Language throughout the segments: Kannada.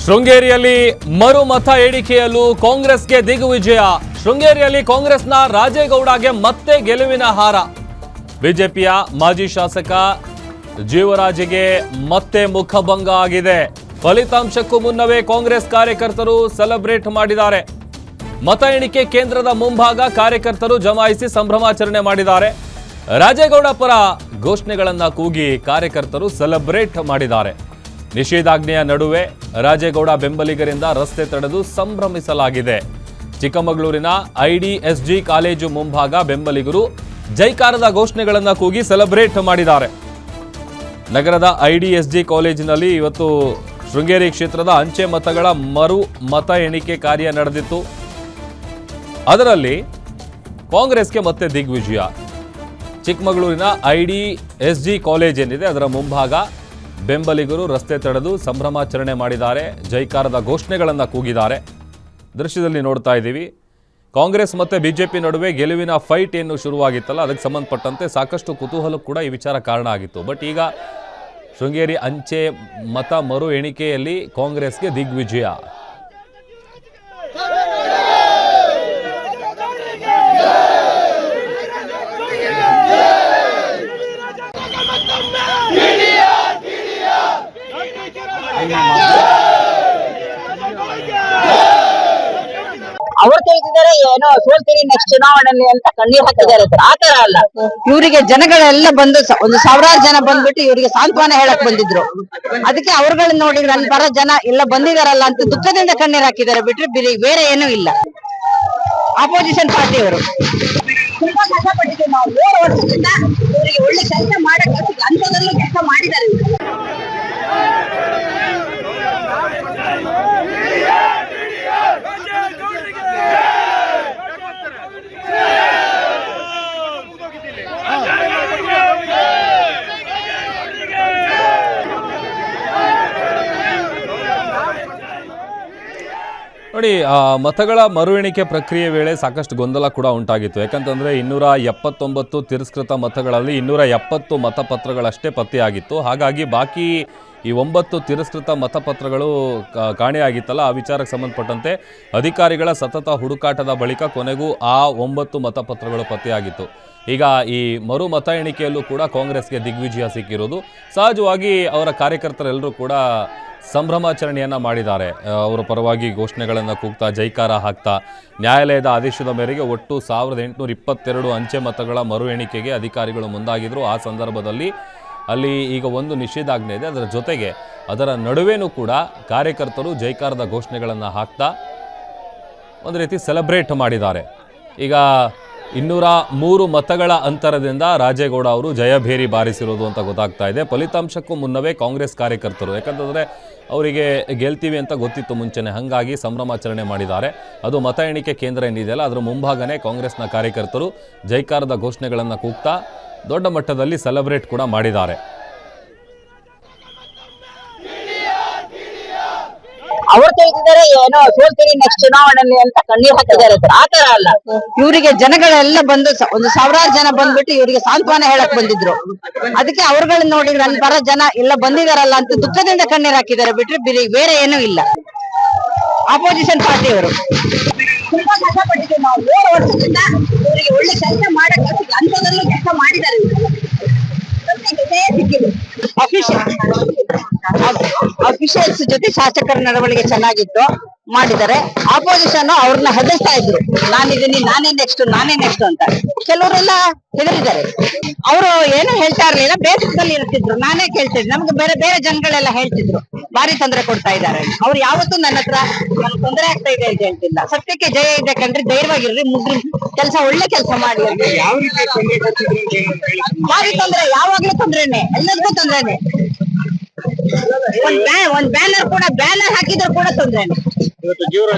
ಶೃಂಗೇರಿಯಲ್ಲಿ ಮರು ಮತ ಎಣಿಕೆಯಲ್ಲೂ ಕಾಂಗ್ರೆಸ್ಗೆ ದಿಗ್ವಿಜಯ. ಶೃಂಗೇರಿಯಲ್ಲಿ ಕಾಂಗ್ರೆಸ್ನ ರಾಜೇಗೌಡಗೆ ಮತ್ತೆ ಗೆಲುವಿನ ಹಾರ. ಬಿಜೆಪಿಯ ಮಾಜಿ ಶಾಸಕ ಜೀವರಾಜ್ಗೆ ಮತ್ತೆ ಮುಖಭಂಗ ಆಗಿದೆ. ಫಲಿತಾಂಶಕ್ಕೂ ಮುನ್ನವೇ ಕಾಂಗ್ರೆಸ್ ಕಾರ್ಯಕರ್ತರು ಸೆಲೆಬ್ರೇಟ್ ಮಾಡಿದ್ದಾರೆ. ಮತ ಎಣಿಕೆ ಕೇಂದ್ರದ ಮುಂಭಾಗ ಕಾರ್ಯಕರ್ತರು ಜಮಾಯಿಸಿ ಸಂಭ್ರಮಾಚರಣೆ ಮಾಡಿದ್ದಾರೆ. ರಾಜೇಗೌಡ ಪರ ಘೋಷಣೆಗಳನ್ನ ಕೂಗಿ ಕಾರ್ಯಕರ್ತರು ಸೆಲೆಬ್ರೇಟ್ ಮಾಡಿದ್ದಾರೆ. ನಿಷೇಧಾಜ್ಞೆಯ ನಡುವೆ ರಾಜೇಗೌಡ ಬೆಂಬಲಿಗರಿಂದ ರಸ್ತೆ ತಡೆದು ಸಂಭ್ರಮಿಸಲಾಗಿದೆ. ಚಿಕ್ಕಮಗಳೂರಿನ IDSG ಕಾಲೇಜು ಮುಂಭಾಗ ಬೆಂಬಲಿಗರು ಜೈಕಾರದ ಘೋಷಣೆಗಳನ್ನು ಕೂಗಿ ಸೆಲೆಬ್ರೇಟ್ ಮಾಡಿದ್ದಾರೆ. ನಗರದ IDSG ಕಾಲೇಜಿನಲ್ಲಿ ಇವತ್ತು ಶೃಂಗೇರಿ ಕ್ಷೇತ್ರದ ಅಂಚೆ ಮತಗಳ ಮರು ಮತ ಎಣಿಕೆ ಕಾರ್ಯ ನಡೆದಿತ್ತು. ಅದರಲ್ಲಿ ಕಾಂಗ್ರೆಸ್ಗೆ ಮತ್ತೆ ದಿಗ್ವಿಜಯ. ಚಿಕ್ಕಮಗಳೂರಿನ IDSG ಕಾಲೇಜ್ ಏನಿದೆ ಅದರ ಮುಂಭಾಗ ಬೆಂಬಲಿಗರು ರಸ್ತೆ ತಡೆದು ಸಂಭ್ರಮಾಚರಣೆ ಮಾಡಿದ್ದಾರೆ. ಜೈಕಾರದ ಘೋಷಣೆಗಳನ್ನು ಕೂಗಿದ್ದಾರೆ. ದೃಶ್ಯದಲ್ಲಿ ನೋಡ್ತಾ ಇದ್ದೀವಿ. ಕಾಂಗ್ರೆಸ್ ಮತ್ತು ಬಿಜೆಪಿ ನಡುವೆ ಗೆಲುವಿನ ಫೈಟ್ ಏನು ಶುರುವಾಗಿತ್ತಲ್ಲ, ಅದಕ್ಕೆ ಸಂಬಂಧಪಟ್ಟಂತೆ ಸಾಕಷ್ಟು ಕುತೂಹಲ ಕೂಡ ಈ ವಿಚಾರ ಕಾರಣ ಆಗಿತ್ತು. ಬಟ್ ಈಗ ಶೃಂಗೇರಿ ಅಂಚೆ ಮತ ಮರು ಎಣಿಕೆಯಲ್ಲಿ ಕಾಂಗ್ರೆಸ್ಗೆ ದಿಗ್ವಿಜಯ. ಅವ್ರು ಕೇಳ್ತಿದ್ದಾರೆ ಏನೋ ಸೋಲ್ತೀರಿ ನೆಕ್ಸ್ಟ್ ಚುನಾವಣೆಯಲ್ಲಿ ಅಂತ ಕಣ್ಣೀರ್ ಹಾಕಿದ್ದಾರೆ. ಆತರ ಅಲ್ಲ, ಇವರಿಗೆ ಜನಗಳೆಲ್ಲ ಬಂದು ಒಂದು ಸಾವಿರಾರು ಜನ ಬಂದ್ಬಿಟ್ಟು ಇವರಿಗೆ ಸಾಂತ್ವನ ಹೇಳಕ್ ಬಂದಿದ್ರು. ಅದಕ್ಕೆ ಅವ್ರುಗಳನ್ನ ನೋಡಿ ಅಲ್ಲಿ ಬರೋ ಜನ ಎಲ್ಲ ಬಂದಿದಾರಲ್ಲ ಅಂತ ದುಃಖದಿಂದ ಕಣ್ಣೀರ್ ಹಾಕಿದ್ದಾರೆ ಬಿಟ್ರೆ ಬೇರೆ ಏನೂ ಇಲ್ಲ. ಅಪೋಸಿಷನ್ ಪಾರ್ಟಿ ಅವರು ತುಂಬಾ ಕಷ್ಟಪಟ್ಟಿದ್ದೀವಿ ನಾವು 7 ವರ್ಷದಿಂದ. ಇವರಿಗೆ ಒಳ್ಳೆ ಕೆಲಸ ಮಾಡಕ್ ಅಂತದಲ್ಲೂ ಕೆಲಸ ಮಾಡಿದ್ದಾರೆ. ನೋಡಿ, ಮತಗಳ ಮರು ಎಣಿಕೆ ಪ್ರಕ್ರಿಯೆ ವೇಳೆ ಸಾಕಷ್ಟು ಗೊಂದಲ ಕೂಡ ಉಂಟಾಗಿತ್ತು. ಯಾಕಂತಂದರೆ 279 ತಿರಸ್ಕೃತ ಮತಗಳಲ್ಲಿ 270 ಮತಪತ್ರಗಳಷ್ಟೇ ಪತ್ತೆಯಾಗಿತ್ತು. ಹಾಗಾಗಿ ಬಾಕಿ ಈ 9 ತಿರಸ್ಕೃತ ಮತಪತ್ರಗಳು ಕಾಣೆಯಾಗಿತ್ತಲ್ಲ, ಆ ವಿಚಾರಕ್ಕೆ ಸಂಬಂಧಪಟ್ಟಂತೆ ಅಧಿಕಾರಿಗಳ ಸತತ ಹುಡುಕಾಟದ ಬಳಿಕ ಕೊನೆಗೂ ಆ 9 ಮತಪತ್ರಗಳು ಪತ್ತೆಯಾಗಿತ್ತು. ಈಗ ಈ ಮರು ಮತ ಎಣಿಕೆಯಲ್ಲೂ ಕೂಡ ಕಾಂಗ್ರೆಸ್ಗೆ ದಿಗ್ವಿಜಯ ಸಿಕ್ಕಿರೋದು. ಸಹಜವಾಗಿ ಅವರ ಕಾರ್ಯಕರ್ತರೆಲ್ಲರೂ ಕೂಡ ಸಂಭ್ರಮಾಚರಣೆಯನ್ನು ಮಾಡಿದ್ದಾರೆ. ಅವರ ಪರವಾಗಿ ಘೋಷಣೆಗಳನ್ನು ಕೂಗ್ತಾ ಜೈಕಾರ ಹಾಕ್ತಾ ನ್ಯಾಯಾಲಯದ ಆದೇಶದ ಮೇರೆಗೆ ಒಟ್ಟು 1822 ಅಂಚೆ ಮತಗಳ ಮರು ಎಣಿಕೆಗೆ ಅಧಿಕಾರಿಗಳು ಮುಂದಾಗಿದ್ದರು. ಆ ಸಂದರ್ಭದಲ್ಲಿ ಅಲ್ಲಿ ಈಗ ಒಂದು ನಿಷೇಧಾಜ್ಞೆ ಇದೆ. ಅದರ ಜೊತೆಗೆ ಅದರ ನಡುವೆನೂ ಕೂಡ ಕಾರ್ಯಕರ್ತರು ಜೈಕಾರದ ಘೋಷಣೆಗಳನ್ನು ಹಾಕ್ತಾ ಒಂದು ರೀತಿ ಸೆಲೆಬ್ರೇಟ್ ಮಾಡಿದ್ದಾರೆ. ಈಗ 203 ಮತಗಳ ಅಂತರದಿಂದ ರಾಜೇಗೌಡ ಅವರು ಜಯಭೇರಿ ಬಾರಿಸಿರೋದು ಅಂತ ಗೊತ್ತಾಗ್ತಾ ಇದೆ. ಫಲಿತಾಂಶಕ್ಕೂ ಮುನ್ನವೇ ಕಾಂಗ್ರೆಸ್ ಕಾರ್ಯಕರ್ತರು, ಯಾಕಂತಂದರೆ ಅವರಿಗೆ ಗೆಲ್ತೀವಿ ಅಂತ ಗೊತ್ತಿತ್ತು ಮುಂಚೆನೆ, ಹಾಗಾಗಿ ಸಂಭ್ರಮಾಚರಣೆ ಮಾಡಿದ್ದಾರೆ. ಅದು ಮತ ಎಣಿಕೆ ಕೇಂದ್ರ ಏನಿದೆಯಲ್ಲ ಅದರ ಮುಂಭಾಗನೇ ಕಾಂಗ್ರೆಸ್ನ ಕಾರ್ಯಕರ್ತರು ಜೈಕಾರದ ಘೋಷಣೆಗಳನ್ನು ಕೂಗ್ತಾ ದೊಡ್ಡ ಮಟ್ಟದಲ್ಲಿ ಸೆಲೆಬ್ರೇಟ್ ಕೂಡ ಮಾಡಿದ್ದಾರೆ. ಅವ್ರು ಕೇಳ್ತಿದ್ದಾರೆ ಏನೋ ಸೋಲ್ತೀರಿ ನೆಕ್ಸ್ಟ್ ಚುನಾವಣೆಯಲ್ಲಿ ಅಂತ ಕಣ್ಣೀರ್ ಹಾಕಿದ್ದಾರೆ. ಆತರ ಅಲ್ಲ, ಇವರಿಗೆ ಜನಗಳೆಲ್ಲ ಬಂದು ಒಂದು ಸಾವಿರಾರು ಜನ ಬಂದ್ಬಿಟ್ಟು ಇವರಿಗೆ ಸಾಂತ್ವನ ಹೇಳಕ್ ಬಂದಿದ್ರು. ಅದಕ್ಕೆ ಅವ್ರುಗಳನ್ನ ನೋಡಿ ಅಲ್ಲಿ ಬರೋ ಜನ ಎಲ್ಲ ಬಂದಿದಾರಲ್ಲ ಅಂತ ದುಃಖದಿಂದ ಕಣ್ಣೀರ್ ಹಾಕಿದ್ದಾರೆ ಬಿಟ್ರೆ ಬೇರೆ ಏನೂ ಇಲ್ಲ. ಅಪೋಸಿಷನ್ ಪಾರ್ಟಿ ಅವರು ತುಂಬಾ ಕಷ್ಟಪಟ್ಟಿದ್ದೀವಿ ನಾವು 7 ವರ್ಷದಿಂದ. ಇವರಿಗೆ ಒಳ್ಳೆ ಕೆಲಸ ಮಾಡಕ್ ಅಂತದಲ್ಲೂ ಕೆಲಸ ಮಾಡಿದ್ದಾರೆ. ಅಫಿಷಿಯಲ್ಸ್ ಜೊತೆ ಶಾಸಕರ ನಡವಳಿಕೆ ಚೆನ್ನಾಗಿತ್ತು, ಮಾಡಿದ್ದಾರೆ. ಆಪೋಸಿಷನ್ ಅವ್ರನ್ನ ಹೆದರ್ಸ್ತಾ ಇದ್ರು, ನಾನಿದ್ದೀನಿ, ನಾನೇ ನೆಕ್ಸ್ಟ್ ಅಂತ. ಕೆಲವರೆಲ್ಲ ಹೆದರಿದ್ದಾರೆ. ಅವರು ಏನು ಹೇಳ್ತಾ ಇರ್ಲಿಲ್ಲ, ಬೇಸರದಲ್ಲಿ ಇರ್ತಿದ್ರು. ನಾನೇ ಕೇಳ್ತಿದ್ರು, ನಮ್ಗೆ ಬೇರೆ ಜನಗಳೆಲ್ಲ ಹೇಳ್ತಿದ್ರು ಭಾರಿ ತೊಂದರೆ ಕೊಡ್ತಾ ಇದ್ದಾರೆ. ಅವ್ರು ಯಾವತ್ತೂ ನನ್ನ ಹತ್ರ ನನ್ಗೆ ತೊಂದರೆ ಆಗ್ತಾ ಇದೆ ಅಂತ ಹೇಳ್ತಿಲ್ಲ. ಸತ್ಯಕ್ಕೆ ಜಯ ಇದೆ ಕಣ್ರಿ, ಧೈರ್ಯವಾಗಿರ್ರಿ, ಮುಗ್ರಿ, ಕೆಲಸ ಒಳ್ಳೆ ಕೆಲಸ ಮಾಡಿ. ಭಾರಿ ತೊಂದರೆ, ಯಾವಾಗ್ಲೂ ತೊಂದ್ರೆನೆ, ಎಲ್ಲರಿಗೂ ತೊಂದ್ರೆನೆ. ಒಂದ್ ಬ್ಯಾನರ್ ಹಾಕಿದ್ರು ಕೂಡ ತೊಂದ್ರೆನೆ.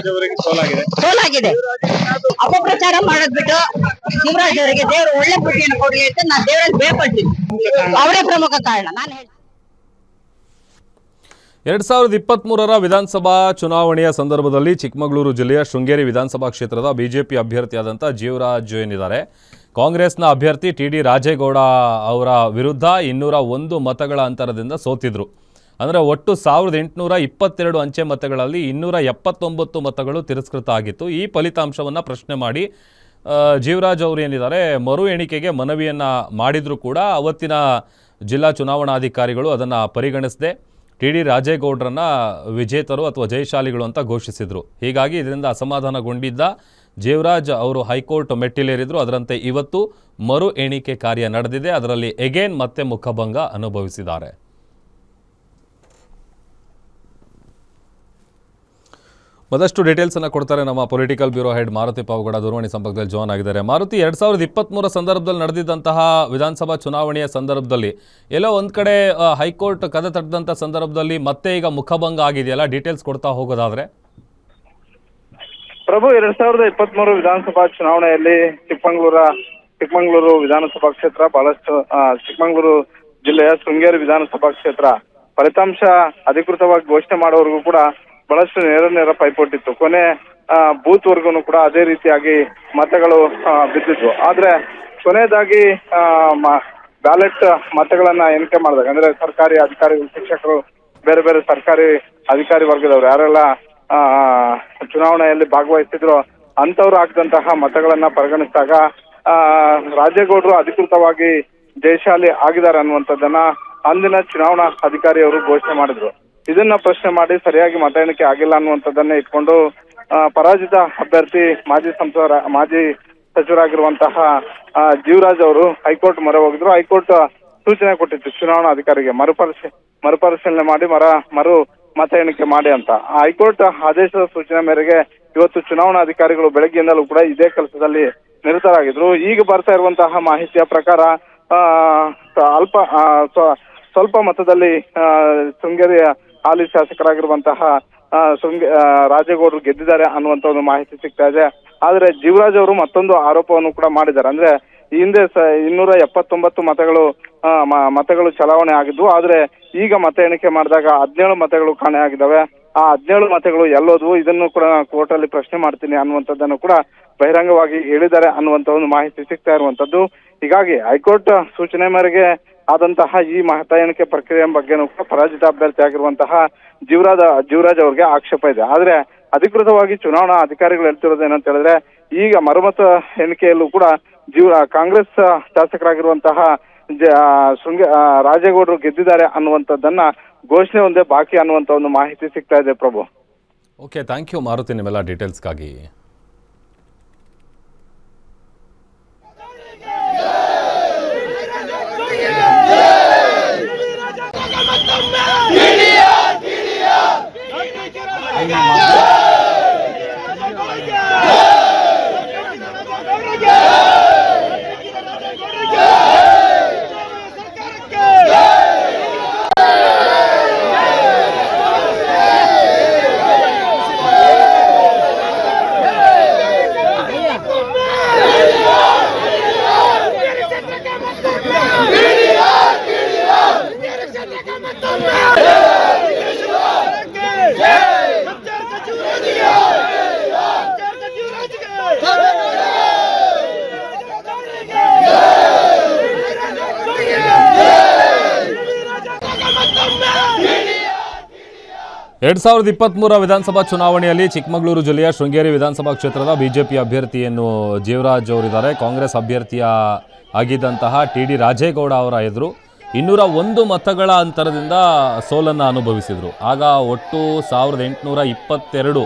ಸೋಲಾಗಿದೆ. ಅಪಪ್ರಚಾರ ಮಾಡೋದ್ಬಿಟ್ಟು ಶಿವರಾಜ್ ಅವರಿಗೆ ದೇವರು ಒಳ್ಳೆ ಬುದ್ಧಿಯನ್ನು ಕೊಡ್ಲಿ ಅಂತ ನಾನು ದೇವರಲ್ಲಿ ಬೇಡ್ಕೊಳ್ತೀನಿ. ಅವರೇ ಪ್ರಮುಖ ಕಾರಣ. ನಾನು 2023ರ ವಿಧಾನಸಭಾ ಚುನಾವಣೆಯ ಸಂದರ್ಭದಲ್ಲಿ ಚಿಕ್ಕಮಗಳೂರು ಜಿಲ್ಲೆಯ ಶೃಂಗೇರಿ ವಿಧಾನಸಭಾ ಕ್ಷೇತ್ರದ ಬಿಜೆಪಿ ಅಭ್ಯರ್ಥಿಯಾದಂಥ ಜೀವರಾಜ್ ಏನಿದ್ದಾರೆ, ಕಾಂಗ್ರೆಸ್ನ ಅಭ್ಯರ್ಥಿ TD ರಾಜೇಗೌಡ ಅವರ ವಿರುದ್ಧ 201 ಮತಗಳ ಅಂತರದಿಂದ ಸೋತಿದ್ರು. ಅಂದರೆ ಒಟ್ಟು 1822 ಅಂಚೆ ಮತಗಳಲ್ಲಿ 279 ಮತಗಳು ತಿರಸ್ಕೃತ ಆಗಿತ್ತು. ಈ ಫಲಿತಾಂಶವನ್ನು ಪ್ರಶ್ನೆ ಮಾಡಿ ಜೀವರಾಜ್ ಅವರು ಏನಿದ್ದಾರೆ ಮರು ಎಣಿಕೆಗೆ ಮನವಿಯನ್ನು ಮಾಡಿದರೂ ಕೂಡ ಅವತ್ತಿನ ಜಿಲ್ಲಾ ಚುನಾವಣಾಧಿಕಾರಿಗಳು ಅದನ್ನು ಪರಿಗಣಿಸದೆ ಟಿ ಡಿ ರಾಜೇಗೌಡರನ್ನು ವಿಜೇತರು ಅಥವಾ ಜಯಶಾಲಿಗಳು ಅಂತ ಘೋಷಿಸಿದರು. ಹೀಗಾಗಿ ಇದರಿಂದ ಅಸಮಾಧಾನಗೊಂಡಿದ್ದ ಜೀವರಾಜ್ ಅವರು ಹೈಕೋರ್ಟ್ ಮೆಟ್ಟಿಲೇರಿದ್ರು. ಅದರಂತೆ ಇವತ್ತು ಮರು ಎಣಿಕೆ ಕಾರ್ಯ ನಡೆದಿದೆ. ಅದರಲ್ಲಿ ಎಗೇನ್ ಮತ್ತೆ ಮುಖಭಂಗ ಅನುಭವಿಸಿದ್ದಾರೆ. ಮತ್ತಷ್ಟು ಡೀಟೇಲ್ಸನ್ನು ಕೊಡ್ತಾರೆ ನಮ್ಮ political bureau head Maruti Pavagada ದೂರವಾಣಿ ಸಂಪರ್ಕದಲ್ಲಿ ಜಾಯ್ನ್ ಆಗಿದ್ದಾರೆ. ಮಾರುತಿ, 2023 ಸಂದರ್ಭದಲ್ಲಿ ನಡೆದಿದ್ದಂತಹ ವಿಧಾನಸಭಾ ಚುನಾವಣೆಯ ಸಂದರ್ಭದಲ್ಲಿ ಎಲ್ಲೋ ಒಂದು ಕಡೆ ಹೈಕೋರ್ಟ್ ಕದ ತಟ್ಟದಂಥ ಸಂದರ್ಭದಲ್ಲಿ ಮತ್ತೆ ಈಗ ಮುಖಭಂಗ ಆಗಿದೆಯಲ್ಲ, ಡೀಟೇಲ್ಸ್ ಕೊಡ್ತಾ ಹೋಗೋದಾದ್ರೆ? ಪ್ರಭು, 2023 ವಿಧಾನಸಭಾ ಚುನಾವಣೆಯಲ್ಲಿ ಚಿಕ್ಕಮಗಳೂರು ವಿಧಾನಸಭಾ ಕ್ಷೇತ್ರ ಬಹಳಷ್ಟು ಚಿಕ್ಕಮಗಳೂರು ಜಿಲ್ಲೆಯ ಶೃಂಗೇರಿ ವಿಧಾನಸಭಾ ಕ್ಷೇತ್ರ ಫಲಿತಾಂಶ ಅಧಿಕೃತವಾಗಿ ಘೋಷಣೆ ಮಾಡೋವರೆಗೂ ಕೂಡ ಬಹಳಷ್ಟು ನೇರ ಪೈಪೋಟಿತ್ತು. ಕೊನೆ ಬೂತ್ ವರ್ಗೂನು ಕೂಡ ಅದೇ ರೀತಿಯಾಗಿ ಮತಗಳು ಬಿದ್ದಿದ್ವು. ಆದ್ರೆ ಕೊನೆಯದಾಗಿ ಬ್ಯಾಲೆಟ್ ಮತಗಳನ್ನ ಎಣಿಕೆ ಮಾಡಿದಾಗ, ಅಂದ್ರೆ ಸರ್ಕಾರಿ ಅಧಿಕಾರಿಗಳು, ಶಿಕ್ಷಕರು, ಬೇರೆ ಬೇರೆ ಸರ್ಕಾರಿ ಅಧಿಕಾರಿ ವರ್ಗದವರು ಯಾರೆಲ್ಲ ಚುನಾವಣೆಯಲ್ಲಿ ಭಾಗವಹಿಸಿದ್ರು ಅಂತವ್ರು ಹಾಕಿದಂತಹ ಮತಗಳನ್ನ ಪರಿಗಣಿಸಿದಾಗ ರಾಜೇಗೌಡರು ಅಧಿಕೃತವಾಗಿ ಜಯಶಾಲಿ ಆಗಿದ್ದಾರೆ ಅನ್ನುವಂಥದ್ದನ್ನ ಅಂದಿನ ಚುನಾವಣಾ ಅಧಿಕಾರಿಯವರು ಘೋಷಣೆ ಮಾಡಿದ್ರು. ಇದನ್ನ ಪ್ರಶ್ನೆ ಮಾಡಿ ಸರಿಯಾಗಿ ಮತ ಎಣಿಕೆ ಆಗಿಲ್ಲ ಅನ್ನುವಂಥದ್ದನ್ನೇ ಇಟ್ಕೊಂಡು ಪರಾಜಿತ ಅಭ್ಯರ್ಥಿ ಮಾಜಿ ಸಚಿವರಾಗಿರುವಂತಹ ಜೀವರಾಜ್ ಅವರು ಹೈಕೋರ್ಟ್ ಮೊರೆ ಹೋಗಿದ್ರು. ಹೈಕೋರ್ಟ್ ಸೂಚನೆ ಕೊಟ್ಟಿತ್ತು ಚುನಾವಣಾ ಅಧಿಕಾರಿಗೆ ಮರುಪರಿಶೀಲನೆ ಮಾಡಿ ಮರು ಮತ ಎಣಿಕೆ ಮಾಡಿ ಅಂತ. ಹೈಕೋರ್ಟ್ ಆದೇಶದ ಸೂಚನೆ ಮೇರೆಗೆ ಇವತ್ತು ಚುನಾವಣಾ ಅಧಿಕಾರಿಗಳು ಬೆಳಗ್ಗೆಯಿಂದಲೂ ಕೂಡ ಇದೇ ಕೆಲಸದಲ್ಲಿ ನಿರತರಾಗಿದ್ರು. ಈಗ ಬರ್ತಾ ಇರುವಂತಹ ಮಾಹಿತಿಯ ಪ್ರಕಾರ ಸ್ವಲ್ಪ ಮತದಲ್ಲಿ ಶೃಂಗೇರಿಯ ಹಾಲಿ ಶಾಸಕರಾಗಿರುವಂತಹ ರಾಜೇಗೌಡರು ಗೆದ್ದಿದ್ದಾರೆ ಅನ್ನುವಂತ ಒಂದು ಮಾಹಿತಿ ಸಿಗ್ತಾ ಇದೆ. ಆದ್ರೆ ಜೀವರಾಜ್ ಅವರು ಮತ್ತೊಂದು ಆರೋಪವನ್ನು ಕೂಡ ಮಾಡಿದ್ದಾರೆ. ಅಂದ್ರೆ ಈ ಹಿಂದೆ 279 ಮತಗಳು ಚಲಾವಣೆ ಆಗಿದ್ವು. ಆದ್ರೆ ಈಗ ಮತ ಎಣಿಕೆ ಮಾಡಿದಾಗ 17 ಮತಗಳು ಕಾಣೆ ಆಗಿದ್ದಾವೆ. ಆ 17 ಮತಗಳು ಎಲ್ಲೋದ್ವು, ಇದನ್ನು ಕೂಡ ಕೋರ್ಟ್ ಅಲ್ಲಿ ಪ್ರಶ್ನೆ ಮಾಡ್ತೀನಿ ಅನ್ನುವಂಥದ್ದನ್ನು ಕೂಡ ಬಹಿರಂಗವಾಗಿ ಹೇಳಿದ್ದಾರೆ ಅನ್ನುವಂತ ಒಂದು ಮಾಹಿತಿ ಸಿಗ್ತಾ ಇರುವಂತದ್ದು. ಹೀಗಾಗಿ ಹೈಕೋರ್ಟ್ ಸೂಚನೆ ಮೇರೆಗೆ ಆದಂತಹ ಈ ಮತ ಎಣಿಕೆ ಪ್ರಕ್ರಿಯೆ ಬಗ್ಗೆನೂ ಕೂಡ ಪರಾಜಿತ ಅಭ್ಯರ್ಥಿ ಆಗಿರುವಂತಹ ಜೀವರಾಜ್ ಅವ್ರಿಗೆ ಆಕ್ಷೇಪ ಇದೆ. ಆದ್ರೆ ಅಧಿಕೃತವಾಗಿ ಚುನಾವಣಾ ಅಧಿಕಾರಿಗಳು ಹೇಳ್ತಿರೋದು ಏನಂತ ಹೇಳಿದ್ರೆ, ಈಗ ಮರುಮತ ಎಣಿಕೆಯಲ್ಲೂ ಕೂಡ ಕಾಂಗ್ರೆಸ್ ಶಾಸಕರಾಗಿರುವಂತಹ ರಾಜೇಗೌಡರು ಗೆದ್ದಿದ್ದಾರೆ ಅನ್ನುವಂಥದ್ದನ್ನ ಘೋಷಣೆ ಒಂದೇ ಬಾಕಿ ಅನ್ನುವಂತ ಒಂದು ಮಾಹಿತಿ ಸಿಗ್ತಾ ಇದೆ. ಪ್ರಭು, ಓಕೆ, ಥ್ಯಾಂಕ್ ಯು ಮಾರುತಿ ನಿಮ್ಮೆಲ್ಲ ಡೀಟೇಲ್ಸ್ಗಾಗಿ. ಎರಡ್ 2023 ವಿಧಾನಸಭಾ ಚುನಾವಣೆಯಲ್ಲಿ ಚಿಕ್ಕಮಗಳೂರು ಜಿಲ್ಲೆಯ ಶೃಂಗೇರಿ ವಿಧಾನಸಭಾ ಕ್ಷೇತ್ರದ ಬಿಜೆಪಿ ಅಭ್ಯರ್ಥಿಯನ್ನು ಜೀವರಾಜ್ ಅವರಿದ್ದಾರೆ. ಕಾಂಗ್ರೆಸ್ ಅಭ್ಯರ್ಥಿಯ ಆಗಿದ್ದಂತಹ ಟಿ ಡಿ ರಾಜೇಗೌಡ ಅವರ ಎದುರು 201 ಮತಗಳ ಅಂತರದಿಂದ ಸೋಲನ್ನು ಅನುಭವಿಸಿದರು. ಆಗ ಒಟ್ಟು 1822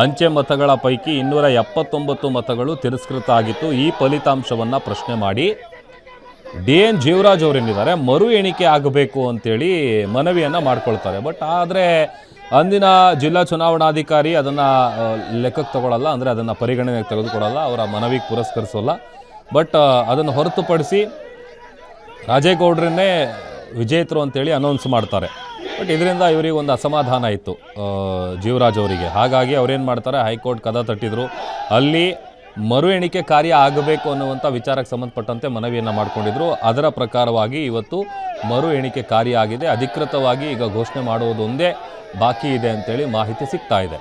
ಅಂಚೆ ಮತಗಳ ಪೈಕಿ 279 ಮತಗಳು ತಿರಸ್ಕೃತ ಆಗಿತ್ತು. ಈ ಫಲಿತಾಂಶವನ್ನು ಪ್ರಶ್ನೆ ಮಾಡಿ DN ಜೀವರಾಜ್ ಅವರೇನಿದ್ದಾರೆ ಮರು ಎಣಿಕೆ ಆಗಬೇಕು ಅಂತೇಳಿ ಮನವಿಯನ್ನು ಮಾಡ್ಕೊಳ್ತಾರೆ. ಬಟ್ ಆದರೆ ಅಂದಿನ ಜಿಲ್ಲಾ ಚುನಾವಣಾಧಿಕಾರಿ ಅದನ್ನು ಲೆಕ್ಕಕ್ಕೆ ತಗೊಳ್ಳಲ್ಲ, ಅಂದರೆ ಅದನ್ನು ಪರಿಗಣನೆಗೆ ತೆಗೆದುಕೊಳ್ಳಲ್ಲ, ಅವರ ಮನವಿಗೆ ಪುರಸ್ಕರಿಸೋಲ್ಲ. ಬಟ್ ಅದನ್ನು ಹೊರತುಪಡಿಸಿ ರಾಜೇಗೌಡರನ್ನೇ ವಿಜೇತರು ಅಂತೇಳಿ ಅನೌನ್ಸ್ ಮಾಡ್ತಾರೆ. ಬಟ್ ಇದರಿಂದ ಇವರಿಗೆ ಒಂದು ಅಸಮಾಧಾನ ಇತ್ತು ಜೀವರಾಜ್ ಅವರಿಗೆ. ಹಾಗಾಗಿ ಅವರೇನು ಮಾಡ್ತಾರೆ, ಹೈಕೋರ್ಟ್ ಕದ ತಟ್ಟಿದ್ರು. ಅಲ್ಲಿ ಮರು ಎಣಿಕೆ ಕಾರ್ಯ ಆಗಬೇಕು ಅನ್ನುವಂಥ ವಿಚಾರಕ್ಕೆ ಸಂಬಂಧಪಟ್ಟಂತೆ ಮನವಿಯನ್ನು ಮಾಡಿಕೊಂಡಿದ್ರು. ಅದರ ಪ್ರಕಾರವಾಗಿ ಇವತ್ತು ಮರು ಎಣಿಕೆ ಕಾರ್ಯ ಆಗಿದೆ. ಅಧಿಕೃತವಾಗಿ ಈಗ ಘೋಷಣೆ ಮಾಡುವುದೊಂದೇ ಬಾಕಿ ಇದೆ ಅಂತೇಳಿ ಮಾಹಿತಿ ಸಿಗ್ತಾ ಇದೆ.